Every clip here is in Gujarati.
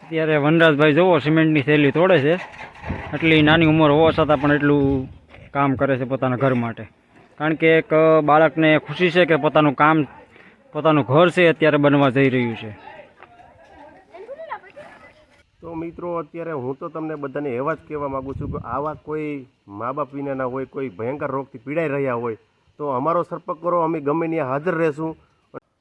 અત્યારે વનરાજભાઈ જોવો સિમેન્ટની થેલી તોડે છે. એટલી નાની ઉંમર હોવા છતાં પણ એટલું કામ કરે છે પોતાના ઘર માટે. કારણ કે એક બાળકને ખુશી છે કે પોતાનું કામ, પોતાનું ઘર છે અત્યારે બનવા જઈ રહ્યું છે. તો મિત્રો અત્યારે હું તો તમને બધાને એવા જ કહેવા માગું છું કે આવા કોઈ મા બાપ વિનાના હોય, કોઈ ભયંકર રોગથી પીડાઈ રહ્યા હોય તો અમારો સંપર્ક કરો. અમે ગમે ત્યાં હાજર રહેશું.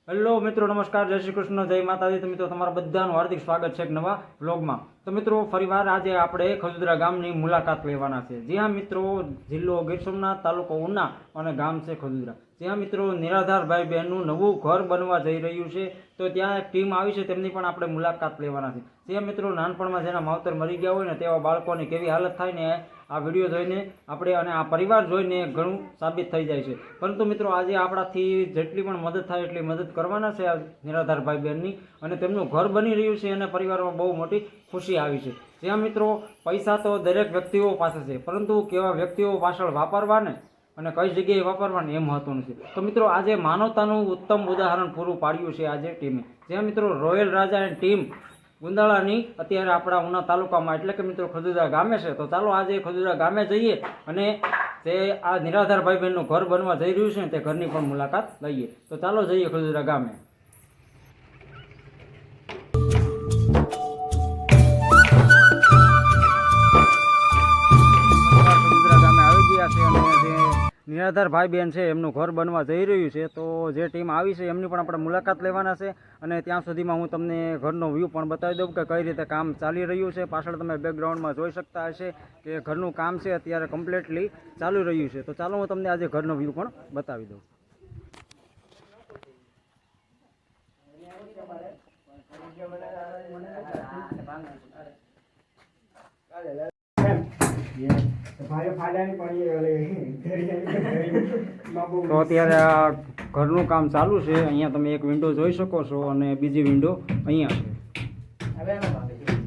હેલો મિત્રો, નમસ્કાર, જય શ્રી કૃષ્ણ, જય માતાજી. તો મિત્રો તમારા બધાનું હાર્દિક સ્વાગત છે એક નવા વ્લોગમાં. તો મિત્રો ફરીવાર આજે આપણે ખજુદરા ગામની મુલાકાત લેવાના છે. જી હા મિત્રો, જિલ્લો ગીર સોમનાથ, તાલુકો ઉના અને ગામ છે ખજુદરા. જ્યાં મિત્રો નિરાધારભાઈ બહેનનું નવું ઘર બનવા જઈ રહ્યું છે. તો ત્યાં એક ટીમ આવી છે, તેમની પણ આપણે મુલાકાત લેવાના છે. જ્યાં મિત્રો નાનપણમાં જેના માવતર મરી ગયા હોય ને તેવા બાળકોની કેવી હાલત થાય ને આ વિડીયો જોઈને આપણે અને આ પરિવાર જોઈને ઘણું સાબિત થઈ જાય છે. પરંતુ મિત્રો આજે આપણાથી જેટલી પણ મદદ થાય એટલી મદદ કરવાના છે આ નિરાધારભાઈ બહેનની, અને તેમનું ઘર બની રહ્યું છે અને પરિવારમાં બહુ મોટી ખુશી આવી છે. જ્યાં મિત્રો પૈસા તો દરેક વ્યક્તિઓ પાસે છે, પરંતુ કેવા વ્યક્તિઓ પાછળ વાપરવા ને અને કઈ જગ્યાએ વાપરવાનું એ મહત્વનું છે. તો મિત્રો આજે માનવતાનું ઉત્તમ ઉદાહરણ પૂરું પાડ્યું છે આજે ટીમે. જ્યાં મિત્રો રોયલ રાજા એન્ડ ટીમ ગુંદાળાની અત્યારે આપણા ઉના તાલુકામાં એટલે કે મિત્રો ખજુદરા ગામે છે. તો ચાલો આજે ખજુદરા ગામે જઈએ અને તે આ નિરાધાર ભાઈ બહેનનું ઘર બનવા જઈ રહ્યું છે ને તે ઘરની પણ મુલાકાત લઈએ. તો ચાલો જઈએ ખજુદરા ગામે. ખજુદરા ગામે આવી ગયા છે અને જે નિરાધાર ભાઈ બહેન છે એમનું ઘર બનવા જઈ રહ્યું છે. તો જે ટીમ આવી છે એમની પણ આપણે મુલાકાત લેવાના છે. અને ત્યાં સુધીમાં હું તમને ઘરનો વ્યૂ પણ બતાવી દઉં કે કઈ રીતે કામ ચાલી રહ્યું છે. પાછળ તમે બેકગ્રાઉન્ડમાં જોઈ શકતા હશે કે ઘરનું કામ છે અત્યારે કમ્પ્લીટલી ચાલી રહ્યું છે. તો ચાલો હું તમને આજે ઘરનો વ્યૂ પણ બતાવી દઉં. તો અત્યારે આ ઘરનું કામ ચાલુ છે. અહીંયા તમે એક વિન્ડો જોઈ શકો છો અને બીજી વિન્ડો અહીંયા છે.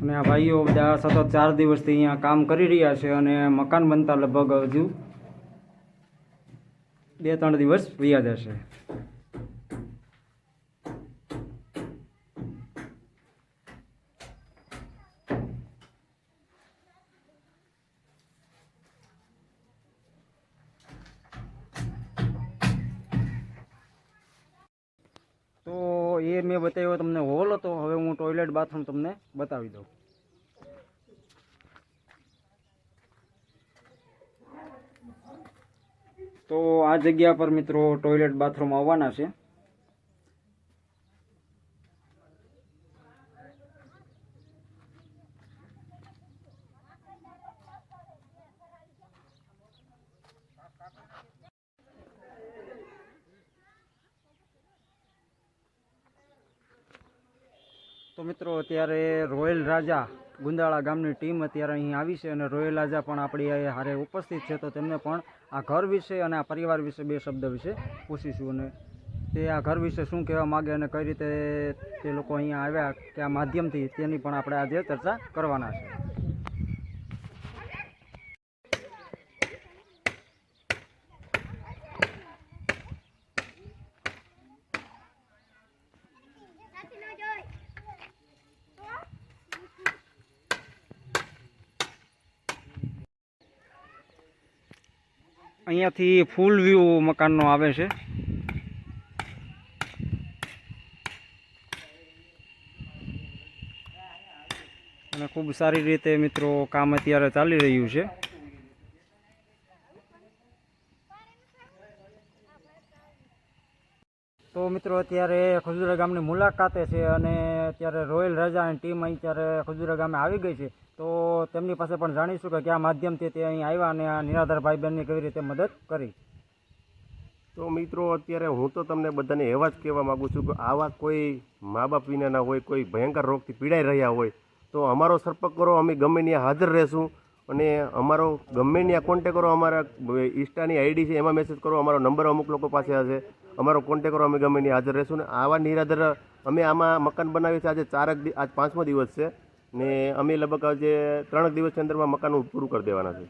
અને આ ભાઈઓ બધા સતત 4 દિવસથી અહીંયા કામ કરી રહ્યા છે અને મકાન બનતા લગભગ હજુ 2-3 દિવસ વયા જશે. તો એ મેં બતાવ્યો તમને હોલ હતો. હવે હું ટોયલેટ બાથરૂમ તમને બતાવી દઉં. તો આ જગ્યા પર મિત્રો ટોયલેટ બાથરૂમ આવવાના છે. તો મિત્રો અત્યારે રોયલ રાજા ગુંદાળા ગામની ટીમ અત્યારે અહીં આવી છે અને રોયલ રાજા પણ આપણી હારે ઉપસ્થિત છે. તો તેમને પણ આ ઘર વિશે અને આ પરિવાર વિશે 2 શબ્દ વિશે પૂછીશું અને તે આ ઘર વિશે શું કહેવા માગે અને કઈ રીતે તે લોકો અહીંયા આવ્યા કે આ માધ્યમથી તેની પણ આપણે આજે ચર્ચા કરવાના છે. અહીંયાથી ફૂલ વ્યૂ મકાનનો આવે છે. અને ખૂબ સારી રીતે મિત્રો કામ અત્યારે ચાલી રહ્યું છે. તો મિત્રો અત્યારે ખજુદરા ગામની મુલાકાતે છે અને અત્યારે રોયલ રાજા અને ટીમ અહીં અત્યારે ખજુદરા ગામે આવી ગઈ છે. તો તેમની પાસે પણ જાણીશું કે કયા માધ્યમથી તે અહીં આવ્યા અને આ નિરાધાર ભાઈ બહેનની કેવી રીતે મદદ કરી. તો મિત્રો અત્યારે હું તો તમને બધાને એવા જ કહેવા માગું છું કે આવા કોઈ મા બાપ વિનાના હોય, કોઈ ભયંકર રોગથી પીડાઈ રહ્યા હોય તો અમારો સંપર્ક કરો. અમે ગમે ત્યાં હાજર રહેશું અને અમારો ગમે ત્યાં કોન્ટેક કરો. અમારા ઇન્સ્ટાની આઈડી છે એમાં મેસેજ કરો. અમારો નંબર અમુક લોકો પાસે હશે. અમારો કોન્ટેક કરો. અમે ગમે ત્યાં હાજર રહેશું. ને આવા નિરાધાર અમે આમાં મકાન બનાવીએ છીએ. આજ 5મો દિવસ છે ને અમે લગભગ આજે 3 દિવસની અંદરમાં મકાન પૂરું કરી દેવાના છે.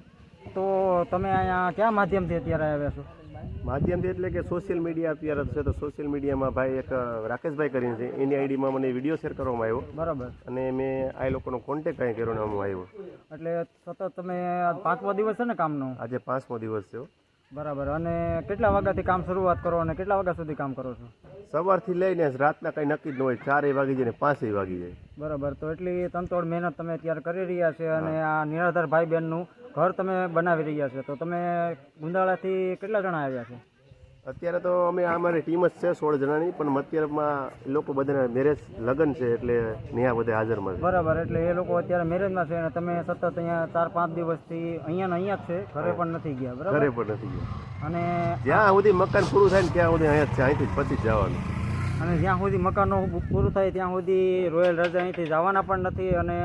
તો તમે અહીંયા કયા માધ્યમથી અત્યારે આવ્યા છો? માધ્યમથી એટલે કે સોશિયલ મીડિયા અત્યારે છે તો સોશિયલ મીડિયામાં ભાઈ એક રાકેશભાઈ કરીને છે એની આઈડીમાં મને વિડીયો શેર કરવામાં આવ્યો બરાબર. અને મેં આ લોકોનો કોન્ટેક્ટ અહીં કર્યો ને હું આવ્યો. એટલે સતત તમે આ 5મો દિવસ છે ને કામનો? આજે 5મો દિવસ છે. બરાબર. અને કેટલા વાગ્યાથી કામ શરૂઆત કરો અને કેટલા વાગ્યા સુધી કામ કરો છો? સવારથી લઈને રાતના કંઈ નક્કી જ ન હોય, 4 વાગી જાય ને 5 વાગી જાય. બરાબર. તો એટલી તનતોડ મહેનત તમે અત્યારે કરી રહ્યા છે અને આ નિરાધાર ભાઈ બહેનનું ઘર તમે બનાવી રહ્યા છે. તો તમે ગુંદાળાથી કેટલા જણા આવ્યા છે? અત્યારે તો અમે અમારી ટીમ જ છે 16 જણાની, પણ અત્યારમાં એ લોકો બધાના મેરેજ લગ્ન છે એટલે ત્યાં બધે હાજરમાં છે. બરાબર. એટલે એ લોકો અત્યારે મેરેજમાં છે અને તમે સતત અહીંયા 4-5 દિવસથી અહીંયા ને અહીંયા જ છે, ઘરે પણ નથી ગયા? બરાબર. ઘરે પણ નથી ગયા. અને જ્યાં સુધી મકાન પૂરું થાય ને ત્યાં સુધી અહીંયા જ છે, અહીંથી જ પછી જ જવાનું. અને જ્યાં સુધી મકાનો પૂરું થાય ત્યાં સુધી રોયલ રાજા અહીંથી જવાના પણ નથી. અને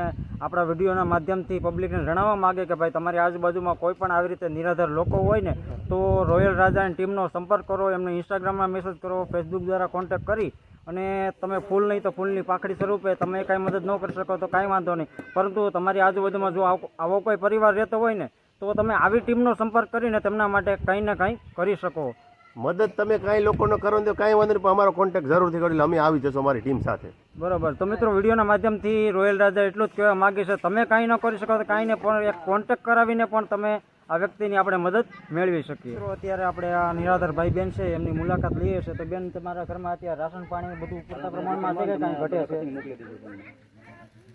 આપણા વિડીયોના માધ્યમથી પબ્લિકને જણાવવા માગે કે ભાઈ તમારી આજુબાજુમાં કોઈ પણ આવી રીતે નિરાધાર લોકો હોય ને તો રોયલ રાજાની ટીમનો સંપર્ક કરો, એમને ઇન્સ્ટાગ્રામમાં મેસેજ કરો, ફેસબુક દ્વારા કોન્ટેક્ટ કરી અને તમે ફૂલ નહીં તો ફૂલની પાખડી સ્વરૂપે તમે કાંઈ મદદ ન કરી શકો તો કાંઈ વાંધો નહીં, પરંતુ તમારી આજુબાજુમાં જો આવો કોઈ પરિવાર રહેતો હોય ને તો તમે આવી ટીમનો સંપર્ક કરીને તેમના માટે કંઈ ને કંઈ કરી શકો. મદદ તમે કાંઈ લોકોનો કરો ને તો કાંઈ વાંધો નહીં, પણ અમારો કોન્ટેક્ટ જરૂરથી કરો એટલે અમે આવી જશું અમારી ટીમ સાથે. બરાબર. તો મિત્રો વિડીયોના માધ્યમથી રોયલ રાજા એટલું જ કહેવા માગે છે, તમે કાંઈ ન કરી શકો તો કાંઈ ને પણ એક કોન્ટેક્ટ કરાવીને પણ તમે આ વ્યક્તિની આપણે મદદ મેળવી શકીએ. મિત્રો અત્યારે આપણે આ નિરાધાર ભાઈ બેન છે એમની મુલાકાત લઈએ છીએ. તો બેન, તમારા ઘરમાં અત્યારે રાશન પાણી બધું પૂરતા પ્રમાણમાં છે કે કાંઈ ઘટે છે?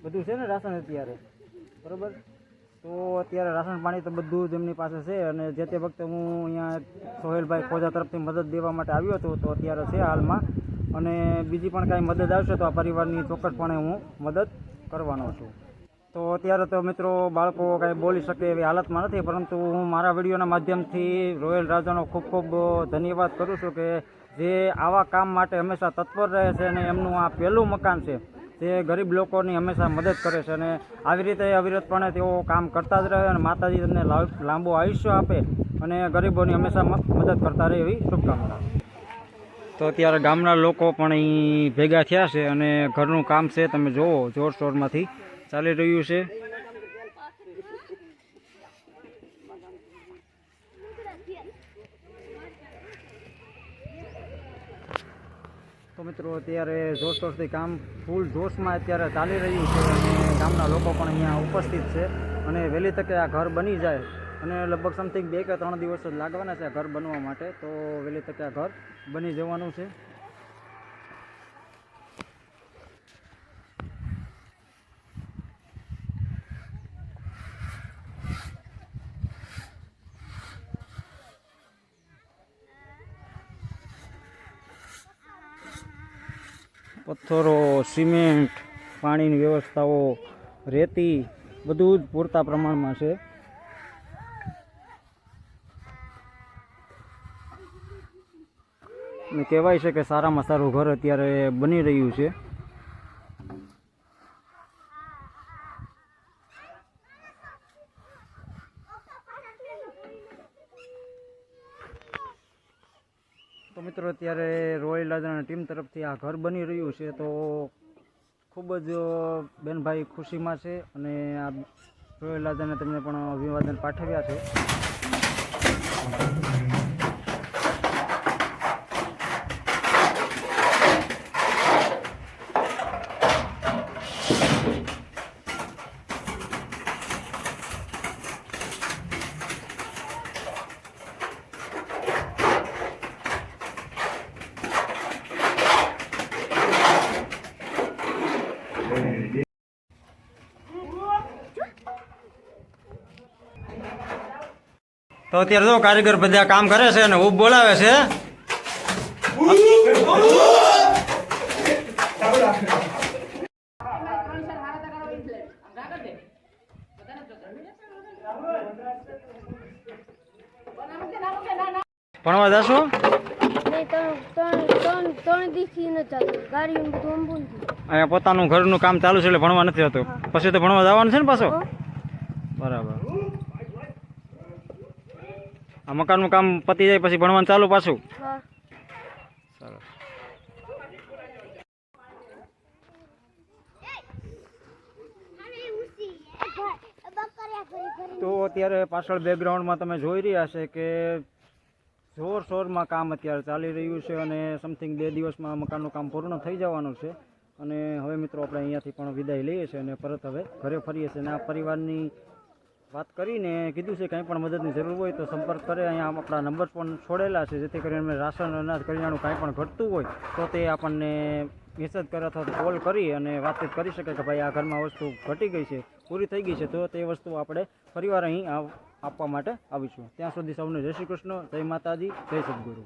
બધું છે ને રાશન અત્યારે? બરાબર. તો અત્યારે રાશન પાણી તો બધું જ એમની પાસે છે અને જે તે વખતે હું અહીંયા સોહેલભાઈ ખોજા તરફથી મદદ દેવા માટે આવ્યો હતો તો અત્યારે છે હાલમાં. અને બીજી પણ કાંઈ મદદ આવશે તો આ પરિવારની ચોક્કસપણે હું મદદ કરવાનો છું. તો અત્યારે તો મિત્રો બાળકો કાંઈ બોલી શકે એવી હાલતમાં નથી, પરંતુ હું મારા વિડીયોના માધ્યમથી રોયલ રાજાનો ખૂબ ખૂબ ધન્યવાદ કરું છું કે જે આવા કામ માટે હંમેશા તત્પર રહે છે અને એમનું આ પહેલું મકાન છે તે ગરીબ લોકોની હંમેશા મદદ કરે છે અને આવી રીતે અવિરતપણે તેઓ કામ કરતા જ રહે અને માતાજી તેમને લાંબુ આયુષ્ય આપે અને ગરીબોની હંમેશા મદદ કરતા રહે એવી શુભકામના. તો અત્યારે ગામના લોકો પણ અહીં ભેગા થયા છે અને ઘરનું કામ છે તમે જુઓ જોરશોરમાંથી ચાલી રહ્યું છે. તો મિત્રો અત્યારે જોરશોરથી કામ ફૂલ જોશમાં અત્યારે ચાલી રહ્યું છે અને ગામના લોકો પણ અહીંયા ઉપસ્થિત છે અને વહેલી તકે આ ઘર બની જાય અને લગભગ સમથિંગ 2 કે 3 દિવસ જ લાગવાના છે આ ઘર બનવા માટે. તો વહેલી તકે આ ઘર બની જવાનું છે. પથ્થરો, સિમેન્ટ, પાણીની વ્યવસ્થાઓ, રેતી બધું જ પૂરતા પ્રમાણમાં છે. અને કહેવાય છે કે સારામાં સારું ઘર અત્યારે બની રહ્યું છે. તો મિત્રો અત્યારે રોયલ રાજાની ટીમ તરફથી આ ઘર બની રહ્યું છે તો ખૂબ જ બેનભાઈ ખુશીમાં છે અને આ રોયલ રાજાને તેમને પણ અભિવાદન પાઠવ્યા છે. તો અત્યારે જો કારીગર બધા કામ કરે છે અને ઉપ બોલાવે છે. ભણવા જશો? અહીંયા પોતાનું ઘરનું કામ ચાલુ છે એટલે ભણવા નથી હોતું. પછી તો ભણવા જવાનું છે ને પાછો? બરાબર. આ મકાનનું કામ પતી જાય પછી ભણવાનું ચાલુ પાછું? સરસ. તો અત્યારે પાછળ બેકગ્રાઉન્ડમાં તમે જોઈ રહ્યા છે કે જોરશોરમાં કામ અત્યારે ચાલી રહ્યું છે અને સમથિંગ 2 દિવસમાં મકાનનું કામ પૂર્ણ થઈ જવાનું છે. અને હવે મિત્રો આપણે અહીંયાથી પણ વિદાય લઈએ છીએ અને પરત હવે ઘરે ફરીએ છીએ. અને આ પરિવારની વાત કરીને કીધું છે કંઈ પણ મદદની જરૂર હોય તો સંપર્ક કરે. અહીંયા આપણા નંબર પણ છોડેલા છે, જેથી કરીને અમને રાશન અનાજ કરિયાણું કાંઈ પણ ઘટતું હોય તો તે આપણને મેસેજ કરે અથવા તો કોલ કરી અને વાતચીત કરી શકે કે ભાઈ આ ઘરમાં વસ્તુ ઘટી ગઈ છે, પૂરી થઈ ગઈ છે, તો તે વસ્તુ આપણે ફરીવાર અહીં આપવા માટે આવીશું. ત્યાં સુધી સૌને જય શ્રી કૃષ્ણ, જય માતાજી, જય સદગુરુ.